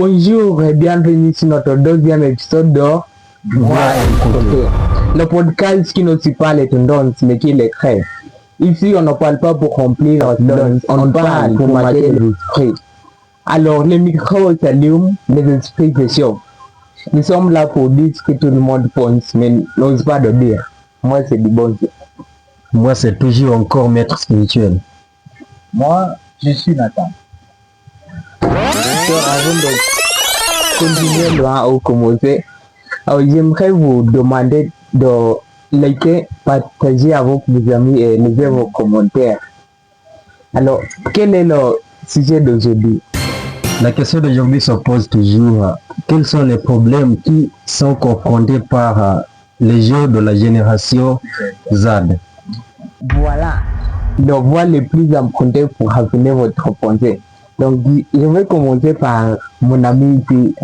Bonjour et bienvenue sur notre deuxième épisode de Voix écoutée. Le podcast qui ne suit pas les tendances mais qui les crée. Ici, on ne parle pas pour remplir notre tendance, on parle pour marquer l'esprit. Alors, les micros s'allument, les esprits se chauffent. Nous sommes là pour dire ce que tout le monde pense, mais n'ose pas le dire. Moi, c'est du bon Dieu. Moi, c'est toujours encore maître spirituel. Moi, je suis Nathan. Donc, avant de continuer loin au commencer, j'aimerais vous demander de liker, partager avec vos amis et laisser vos commentaires. Alors, quel est le sujet d'aujourd'hui? La question d'aujourd'hui se pose toujours, quels sont les problèmes qui sont confrontés par les gens de la génération Z? Voilà, les voies les plus empruntées pour raffiner votre pensée. Donc, je vais commencer par mon ami ici,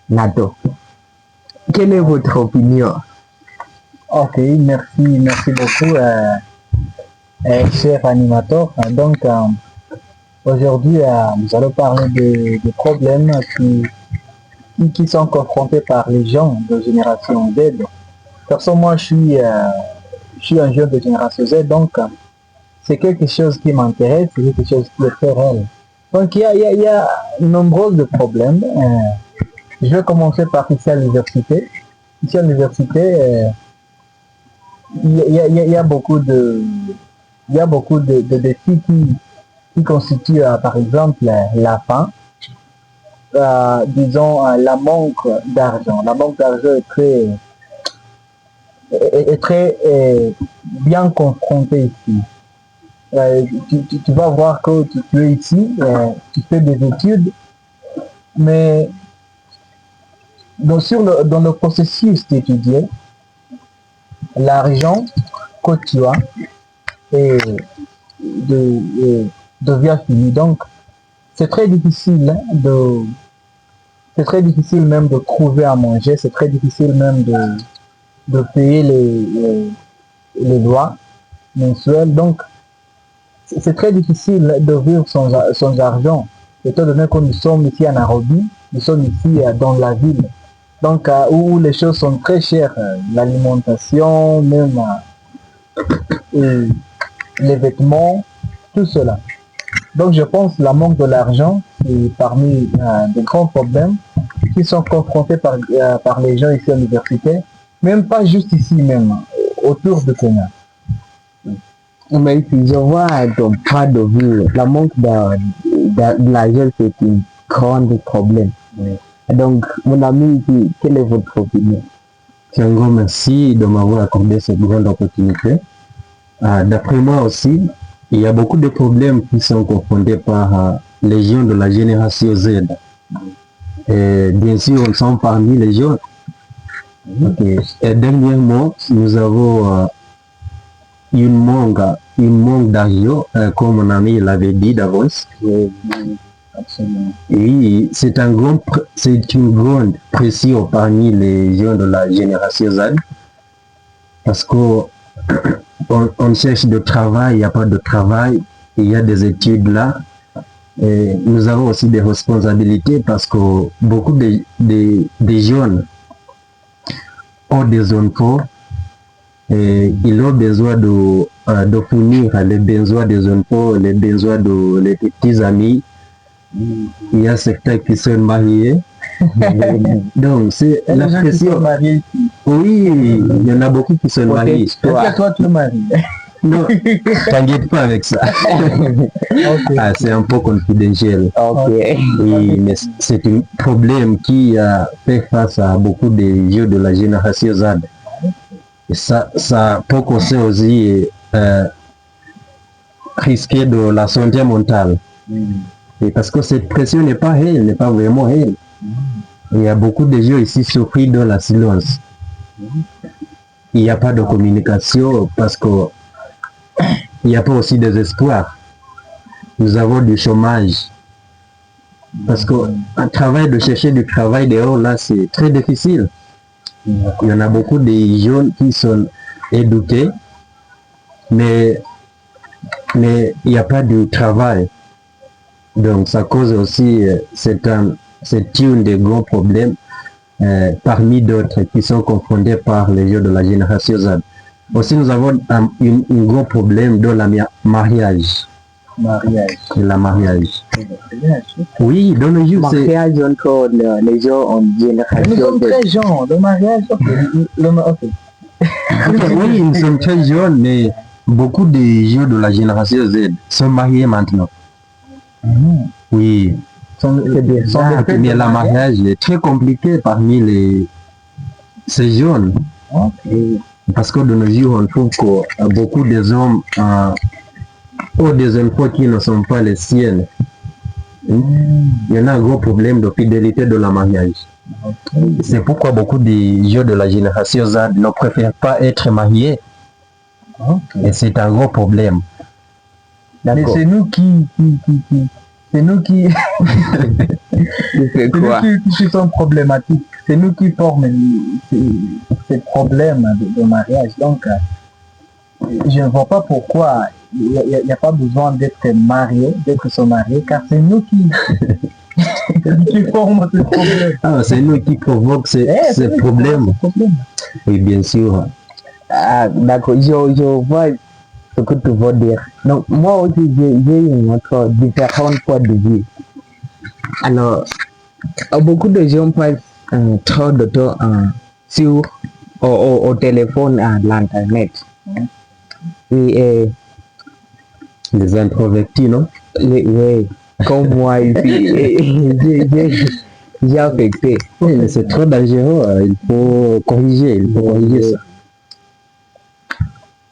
Nato. Quelle est votre opinion? Ok, merci beaucoup, cher animateur. Donc, aujourd'hui, nous allons parler des problèmes qui sont confrontés par les gens de génération Z. Personnellement, moi, je suis un jeune de génération Z, donc c'est quelque chose qui m'intéresse, c'est quelque chose qui est très réel. Donc, il y a nombreux de problèmes. Je vais commencer par ici à l'université. Ici à l'université, il y a beaucoup de défis qui constituent, par exemple, la faim. Disons, la manque d'argent. La manque d'argent est très bien confrontée ici. Tu vas voir que tu es ici, tu fais des études, mais dans le processus d'étudier, l'argent que tu as devient fini. Donc, c'est très difficile même de trouver à manger, c'est très difficile même de payer les lois mensuelles. Donc, c'est très difficile de vivre sans argent, étant donné que nous sommes ici à Nairobi, nous sommes ici dans la ville, donc où les choses sont très chères, l'alimentation, même les vêtements, tout cela. Donc je pense que la manque de l'argent est parmi des grands problèmes qui sont confrontés par les gens ici à l'université, même pas juste ici même, autour de Kenya. Mais si je vois ton point de vue, la manque de l'argent, c'est un grand problème. Oui. Donc, mon ami, quelle est votre opinion? Tiango, merci de m'avoir accordé cette grande opportunité. D'après moi aussi, il y a beaucoup de problèmes qui sont confrontés par les gens de la génération Z. Et bien sûr, on sont parmi les jeunes. Okay. Et dernièrement, nous avons une manque d'argent, comme mon ami l'avait dit d'avance. Oui, c'est une grande pression parmi les gens de la génération Z, parce qu'on cherche de travail, il n'y a pas de travail, il y a des études là. Et nous avons aussi des responsabilités parce que beaucoup des jeunes ont des enfants et ils ont besoin de fournir les besoins des enfants, les besoins des petits amis. Il y a certains qui sont mariés. Donc, c'est la pression. Oui, il y en a beaucoup qui sont mariés. Toi, tu es marié. Non, t'inquiète pas avec ça. Okay. C'est un peu confidentiel. Okay. Oui, mais c'est un problème qui a fait face à beaucoup de jeux de la génération Z. Et ça peut causer aussi risquer de la santé mentale. Et parce que cette pression n'est pas réelle, n'est pas vraiment réelle. Il y a beaucoup de gens ici surpris dans la silence. Il n'y a pas de communication parce que il n'y a pas aussi des espoirs. Nous avons du chômage. Parce qu'un travail, de chercher du travail dehors, là, c'est très difficile. Il y en a beaucoup de jeunes qui sont éduqués, mais il n'y a pas de travail. Donc ça cause aussi certaines C'est une des gros problèmes parmi d'autres qui sont confrontés par les jeunes de la génération Z. Aussi, nous avons un gros problème dans le mariage. Mariage. La mariage. Mariage. Oui, dans le jour, c'est... Mariage entre les gens en Nous génération sommes Z. très jeunes. Le mariage, ok. Ok. Oui, nous sommes très jeunes, mais beaucoup de jeunes de la génération Z sont mariés maintenant. Oui, Sont des fêtes mais de le mariage est très compliqué parmi ces jeunes. Ok. Parce que de nos jours, on trouve que beaucoup des hommes ont des enfants qui ne sont pas les siennes. Il y en a un gros problème de fidélité de la mariage. C'est pourquoi beaucoup de jeunes de la génération Z ne préfèrent pas être mariés. Ok. Et c'est un gros problème. Mais D'accord. c'est nous c'est nous qui Tu fais quoi? qui sont problématiques. C'est nous qui formons ces problèmes de mariage. Donc, je ne vois pas pourquoi il n'y a pas besoin d'être marié, d'être se marier, car c'est nous qui formons ces problèmes. Ah, c'est nous qui provoquons ces C'est nous qui problèmes. formons ces problèmes. Oui, bien sûr. Ah, d'accord, je vois ce que tu veux dire. Donc, moi aussi, j'ai une autre différente point de vue. Alors, beaucoup de gens passent trop de temps sur au téléphone, à l'internet. Et Les introvertis, non? oui, comme moi ici, j'ai affecté. Oui, mais c'est trop dangereux. Il faut corriger ça.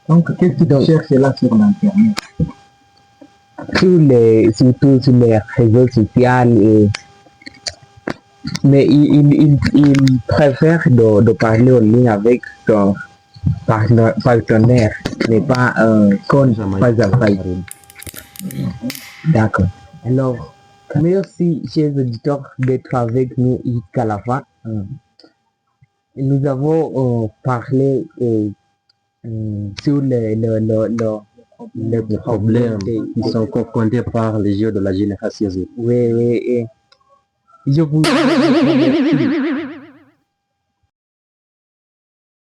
Donc, qu'est-ce que tu cherches là sur l'internet? Surtout sur les réseaux sociaux. Mais il préfère de parler en ligne avec son partenaire, mais pas con face à face. D'accord. Alors, merci, chers auditeurs, d'être avec nous jusqu'à la fin. Nous avons parlé sur Les problèmes qui sont confrontés par les jeunes de la génération Z. Oui, oui, et je vous remercie